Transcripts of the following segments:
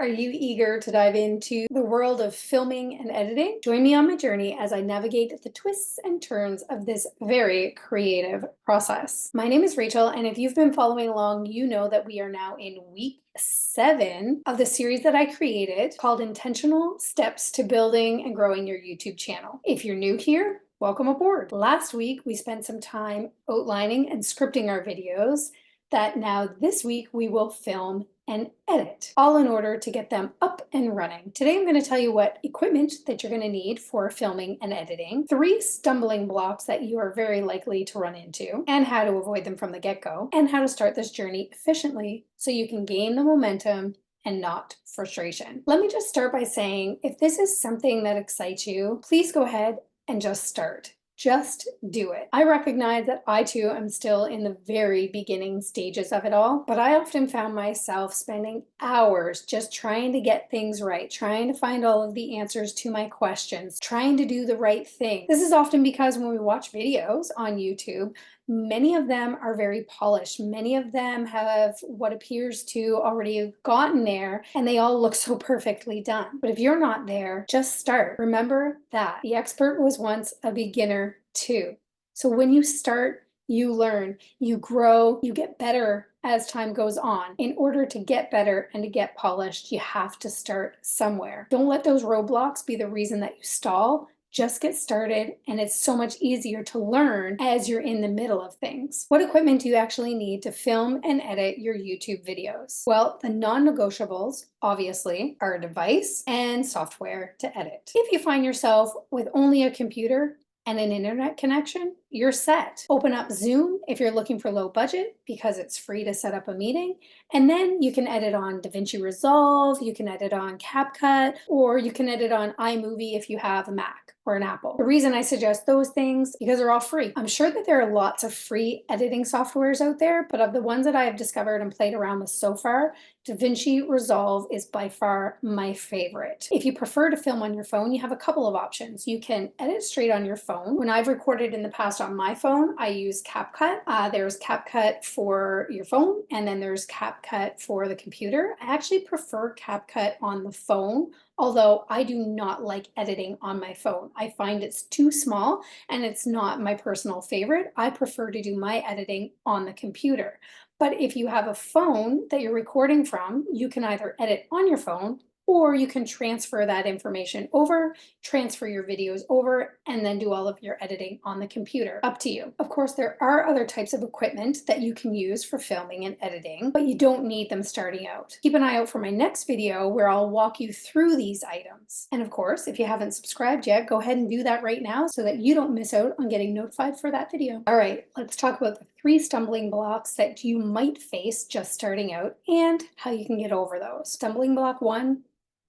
Are you eager to dive into the world of filming and editing? Join me on my journey as I navigate the twists and turns of this very creative process. My name is Rachel, and if you've been following along, you know that we are now in week 7 of the series that I created called Intentional Steps to Building and Growing Your YouTube Channel. If you're new here, welcome aboard. Last week, we spent some time outlining and scripting our videos that now this week we will film and edit, all in order to get them up and running. Today I'm going to tell you what equipment that you're going to need for filming and editing, 3 stumbling blocks that you are very likely to run into, and how to avoid them from the get-go, and how to start this journey efficiently so you can gain the momentum and not frustration. Let me just start by saying, if this is something that excites you, please go ahead and just start. Just do it. I recognize that I too am still in the very beginning stages of it all, but I often found myself spending hours just trying to get things right, trying to find all of the answers to my questions, trying to do the right thing. This is often because when we watch videos on YouTube, many of them are very polished. Many of them have what appears to already have gotten there, and they all look so perfectly done. But if you're not there, just start. Remember that the expert was once a beginner too. So when you start, you learn, you grow, you get better as time goes on. In order to get better and to get polished, you have to start somewhere. Don't let those roadblocks be the reason that you stall. Just get started, and it's so much easier to learn as you're in the middle of things. What equipment do you actually need to film and edit your YouTube videos? Well, the non-negotiables, obviously, are a device and software to edit. If you find yourself with only a computer and an internet connection, you're set. Open up Zoom if you're looking for low budget because it's free to set up a meeting. And then you can edit on DaVinci Resolve, you can edit on CapCut, or you can edit on iMovie if you have a Mac or an Apple. The reason I suggest those things, because they're all free. I'm sure that there are lots of free editing softwares out there, but of the ones that I have discovered and played around with so far, DaVinci Resolve is by far my favorite. If you prefer to film on your phone, you have a couple of options. You can edit straight on your phone. When I've recorded in the past on my phone, I use CapCut. There's CapCut for your phone, and then there's CapCut for the computer. I actually prefer CapCut on the phone, although I do not like editing on my phone. I find it's too small and it's not my personal favorite. I prefer to do my editing on the computer. But if you have a phone that you're recording from, you can either edit on your phone, or you can transfer that information over, transfer your videos over, and then do all of your editing on the computer. Up to you. Of course, there are other types of equipment that you can use for filming and editing, but you don't need them starting out. Keep an eye out for my next video where I'll walk you through these items. And of course, if you haven't subscribed yet, go ahead and do that right now so that you don't miss out on getting notified for that video. All right, let's talk about the 3 stumbling blocks that you might face just starting out and how you can get over those. Stumbling block 1,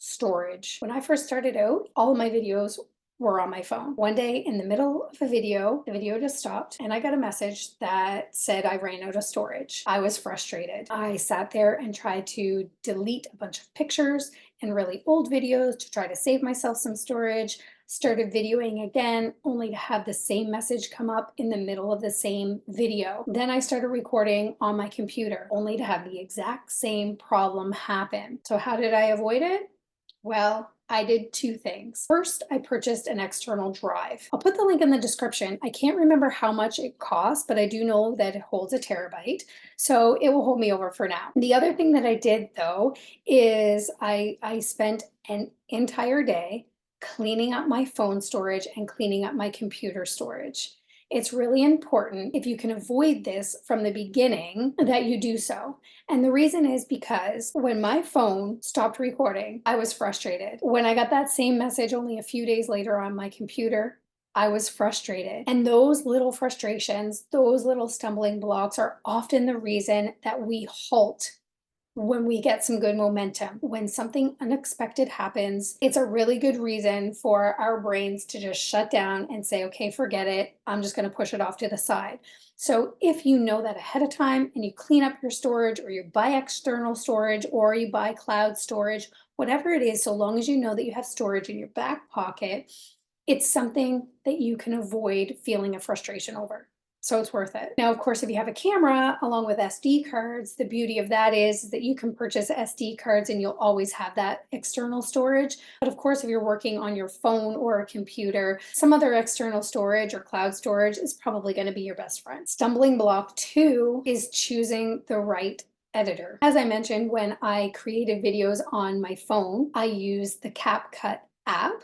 storage. When I first started out, all of my videos were on my phone. One day in the middle of a video, the video just stopped and I got a message that said I ran out of storage. I was frustrated. I sat there and tried to delete a bunch of pictures and really old videos to try to save myself some storage. Started videoing again, only to have the same message come up in the middle of the same video. Then I started recording on my computer, only to have the exact same problem happen. So how did I avoid it? Well, I did 2 things. First, I purchased an external drive. I'll put the link in the description. I can't remember how much it costs, but I do know that it holds a terabyte, so it will hold me over for now. The other thing that I did though is I spent an entire day cleaning up my phone storage and cleaning up my computer storage. It's really important, if you can avoid this from the beginning, that you do so. And the reason is because when my phone stopped recording, I was frustrated. When I got that same message only a few days later on my computer, I was frustrated. And those little frustrations, those little stumbling blocks are often the reason that we halt when we get some good momentum. When something unexpected happens, it's a really good reason for our brains to just shut down and say, okay, forget it. I'm just going to push it off to the side. So if you know that ahead of time and you clean up your storage, or you buy external storage, or you buy cloud storage, whatever it is, so long as you know that you have storage in your back pocket, it's something that you can avoid feeling a frustration over. So it's worth it. Now, of course, if you have a camera along with SD cards, the beauty of that is that you can purchase SD cards and you'll always have that external storage. But of course, if you're working on your phone or a computer, some other external storage or cloud storage is probably going to be your best friend. Stumbling block 2 is choosing the right editor. As I mentioned, when I created videos on my phone, I used the CapCut app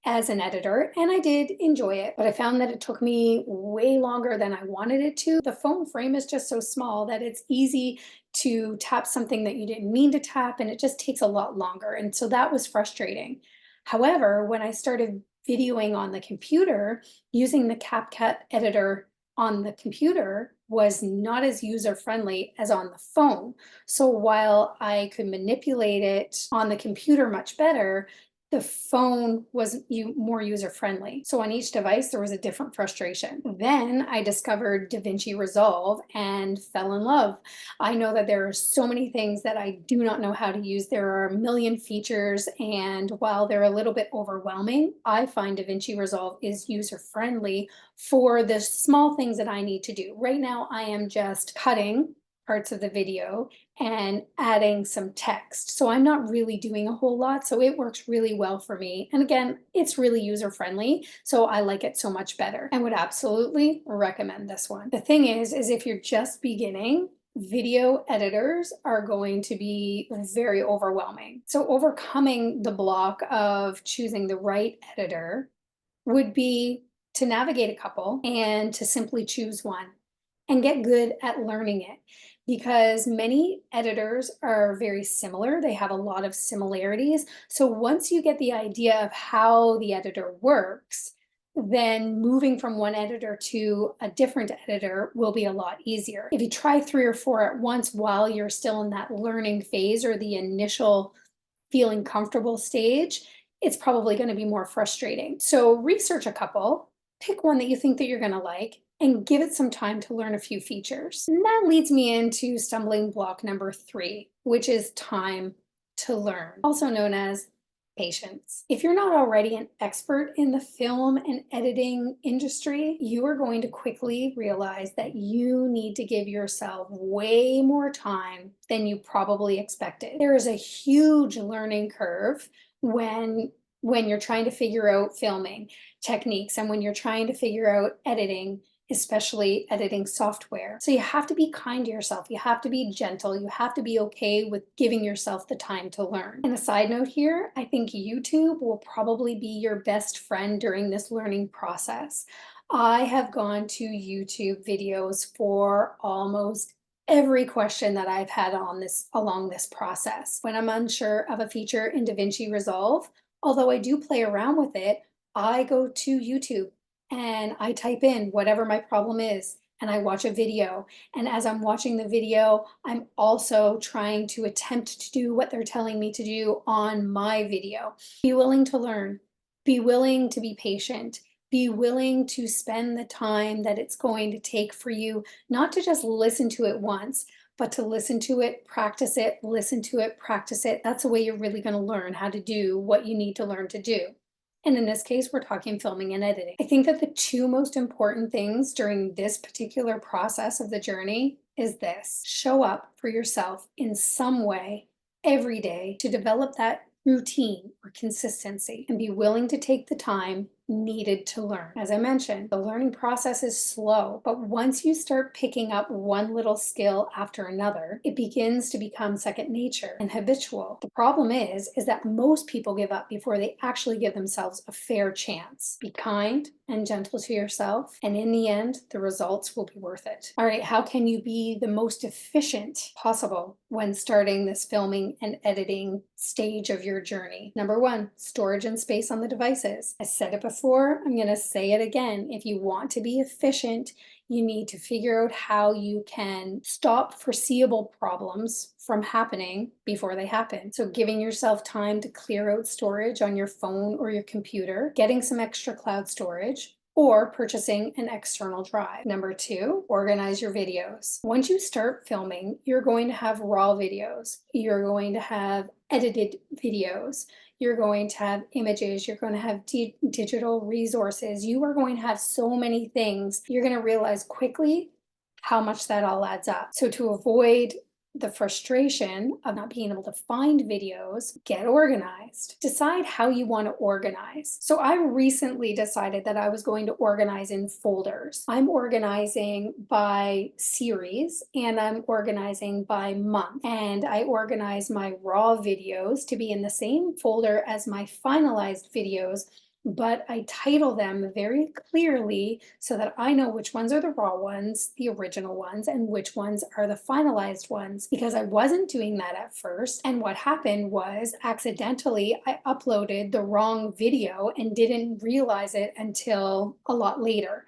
as an editor, and I did enjoy it, but I found that it took me way longer than I wanted it to. The phone frame is just so small that it's easy to tap something that you didn't mean to tap, and it just takes a lot longer. And so that was frustrating. However, when I started videoing on the computer, using the CapCut editor on the computer was not as user friendly as on the phone. So while I could manipulate it on the computer much better, the phone was more user-friendly. So on each device, there was a different frustration. Then I discovered DaVinci Resolve and fell in love. I know that there are so many things that I do not know how to use. There are a million features, and while they're a little bit overwhelming, I find DaVinci Resolve is user-friendly for the small things that I need to do. Right now, I am just cutting parts of the video and adding some text. So I'm not really doing a whole lot. So it works really well for me. And again, it's really user friendly. So I like it so much better and would absolutely recommend this one. The thing is if you're just beginning, video editors are going to be very overwhelming. So overcoming the block of choosing the right editor would be to navigate a couple and to simply choose one and get good at learning it, because many editors are very similar. They have a lot of similarities. So once you get the idea of how the editor works, then moving from one editor to a different editor will be a lot easier. If you try 3 or 4 at once while you're still in that learning phase or the initial feeling comfortable stage, it's probably going to be more frustrating. So research a couple, pick one that you think that you're going to like, and give it some time to learn a few features. And that leads me into stumbling block number 3, which is time to learn, also known as patience. If you're not already an expert in the film and editing industry, you are going to quickly realize that you need to give yourself way more time than you probably expected. There is a huge learning curve when you're trying to figure out filming techniques and when you're trying to figure out editing, especially editing software. So you have to be kind to yourself. You have to be gentle. You have to be okay with giving yourself the time to learn. And a side note here, I think YouTube will probably be your best friend during this learning process. I have gone to YouTube videos for almost every question that I've had on along this process. When I'm unsure of a feature in DaVinci Resolve, although I do play around with it, I go to YouTube and I type in whatever my problem is and I watch a video. And as I'm watching the video, I'm also trying to attempt to do what they're telling me to do on my video. Be willing to learn, be willing to be patient, be willing to spend the time that it's going to take for you, not to just listen to it once, but to listen to it, practice it, listen to it, practice it. That's the way you're really going to learn how to do what you need to learn to do. And in this case, we're talking filming and editing. I think that the 2 most important things during this particular process of the journey is this: show up for yourself in some way every day to develop that routine or consistency, and be willing to take the time needed to learn. As I mentioned, the learning process is slow, but once you start picking up one little skill after another, it begins to become second nature and habitual. The problem is that most people give up before they actually give themselves a fair chance. Be kind and gentle to yourself, and in the end, the results will be worth it. All right, how can you be the most efficient possible when starting this filming and editing stage of your journey? Number 1, storage and space on the devices. I said it before, I'm going to say it again. If you want to be efficient, you need to figure out how you can stop foreseeable problems from happening before they happen. So giving yourself time to clear out storage on your phone or your computer, getting some extra cloud storage, or purchasing an external drive. Number 2, organize your videos. Once you start filming, you're going to have raw videos. You're going to have edited videos. You're going to have images. You're going to have digital resources. You are going to have so many things. You're going to realize quickly how much that all adds up. So to avoid the frustration of not being able to find videos, get organized. Decide how you want to organize. So I recently decided that I was going to organize in folders. I'm organizing by series and I'm organizing by month. And I organize my raw videos to be in the same folder as my finalized videos, but I title them very clearly so that I know which ones are the raw ones, the original ones, and which ones are the finalized ones, because I wasn't doing that at first. And what happened was accidentally I uploaded the wrong video and didn't realize it until a lot later.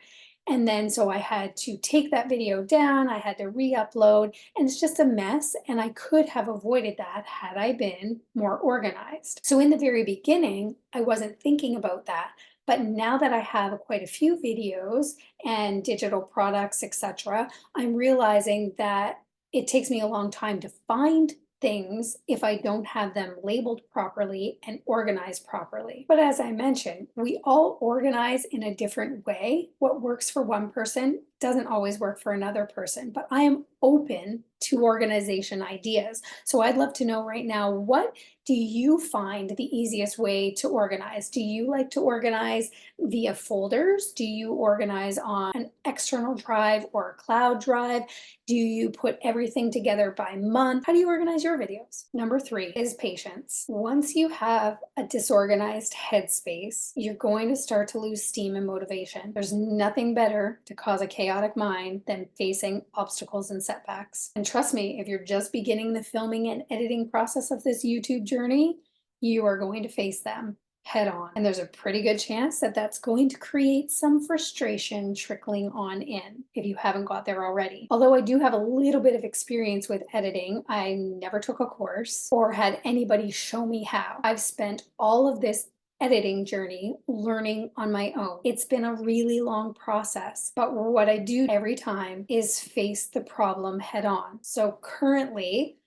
And then so I had to take that video down, I had to re-upload, and it's just a mess. And I could have avoided that had I been more organized. So in the very beginning, I wasn't thinking about that. But now that I have quite a few videos and digital products, etc., I'm realizing that it takes me a long time to find things if I don't have them labeled properly and organized properly. But as I mentioned, we all organize in a different way. What works for one person doesn't always work for another person, but I am open to organization ideas. So I'd love to know right now, what do you find the easiest way to organize? Do you like to organize via folders? Do you organize on an external drive or a cloud drive? Do you put everything together by month? How do you organize your videos? Number 3 is patience. Once you have a disorganized headspace, you're going to start to lose steam and motivation. There's nothing better to cause a chaotic mind than facing obstacles and setbacks. And trust me, if you're just beginning the filming and editing process of this YouTube journey, you are going to face them head on. And there's a pretty good chance that that's going to create some frustration trickling on in if you haven't got there already. Although I do have a little bit of experience with editing, I never took a course or had anybody show me how. I've spent all of this editing journey learning on my own. It's been a really long process, but what I do every time is face the problem head on. So currently,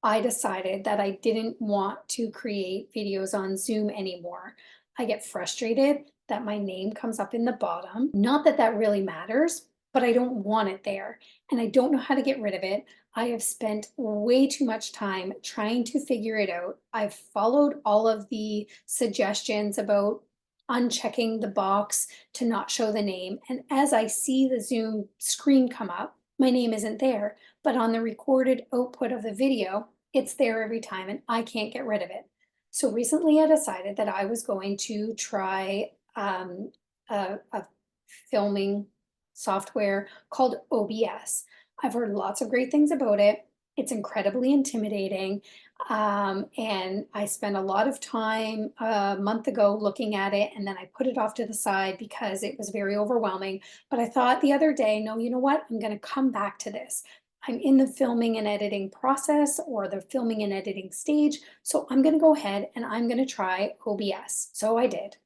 I decided that I didn't want to create videos on Zoom anymore. I get frustrated that my name comes up in the bottom. Not that that really matters, but I don't want it there. And I don't know how to get rid of it. I have spent way too much time trying to figure it out. I've followed all of the suggestions about unchecking the box to not show the name. And as I see the Zoom screen come up, my name isn't there, but on the recorded output of the video, it's there every time and I can't get rid of it. So recently I decided that I was going to try a filming software called OBS. I've heard lots of great things about it. It's incredibly intimidating. And I spent a lot of time a month ago looking at it, and then I put it off to the side because it was very overwhelming. But I thought the other day, no, you know what? I'm going to come back to this. I'm in the filming and editing process or the filming and editing stage. So I'm going to go ahead and I'm going to try OBS. So I did.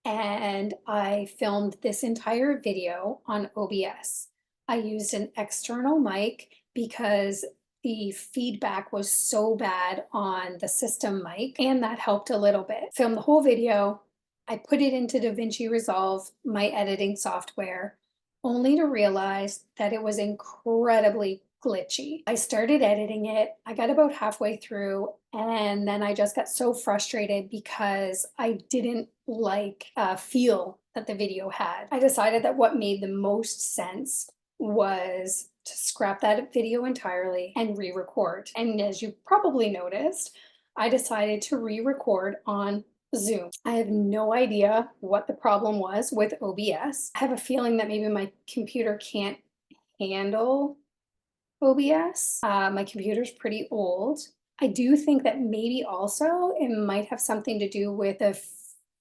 And I filmed this entire video on OBS. I used an external mic because the feedback was so bad on the system mic, and that helped a little bit. Filmed the whole video. I put it into DaVinci Resolve, my editing software, only to realize that it was incredibly glitchy. I started editing it. I got about halfway through, and then I just got so frustrated because I didn't feel that the video had. I decided that what made the most sense was to scrap that video entirely and re-record. And as you probably noticed, I decided to re-record on Zoom. I have no idea what the problem was with OBS. I have a feeling that maybe my computer can't handle OBS. My computer's pretty old. I do think that maybe also it might have something to do with the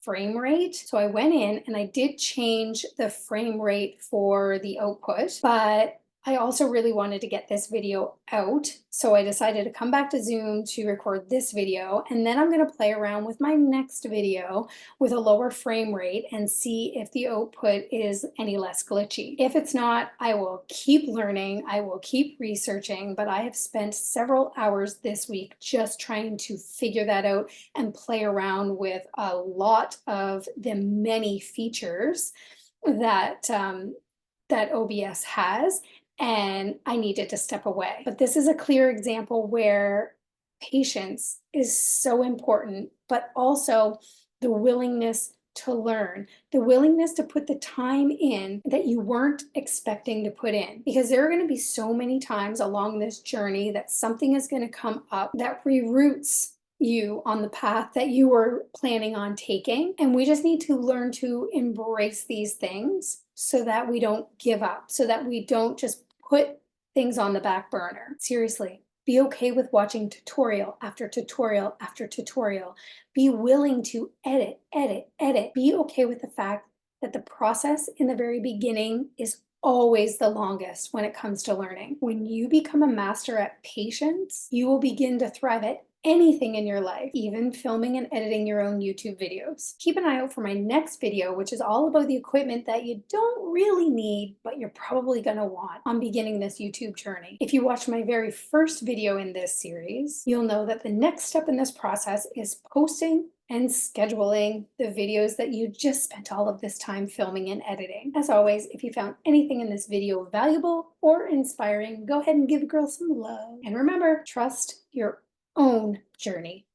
frame rate. So I went in and I did change the frame rate for the output, but I also really wanted to get this video out, so I decided to come back to Zoom to record this video, and then I'm going to play around with my next video with a lower frame rate and see if the output is any less glitchy. If it's not, I will keep learning, I will keep researching, but I have spent several hours this week just trying to figure that out and play around with a lot of the many features that that OBS has, and I needed to step away. But this is a clear example where patience is so important, but also the willingness to learn, the willingness to put the time in that you weren't expecting to put in. Because there are going to be so many times along this journey that something is going to come up that reroutes you on the path that you were planning on taking. And we just need to learn to embrace these things so that we don't give up, so that we don't just put things on the back burner. Seriously, be okay with watching tutorial after tutorial after tutorial. Be willing to edit, edit, edit. Be okay with the fact that the process in the very beginning is always the longest when it comes to learning. When you become a master at patience, you will begin to thrive at anything in your life, even filming and editing your own YouTube videos. Keep an eye out for my next video, which is all about the equipment that you don't really need, but you're probably gonna want on beginning this YouTube journey. If you watched my very first video in this series, you'll know that the next step in this process is posting and scheduling the videos that you just spent all of this time filming and editing. As always, if you found anything in this video valuable or inspiring, go ahead and give a girl some love. And remember, trust your own journey.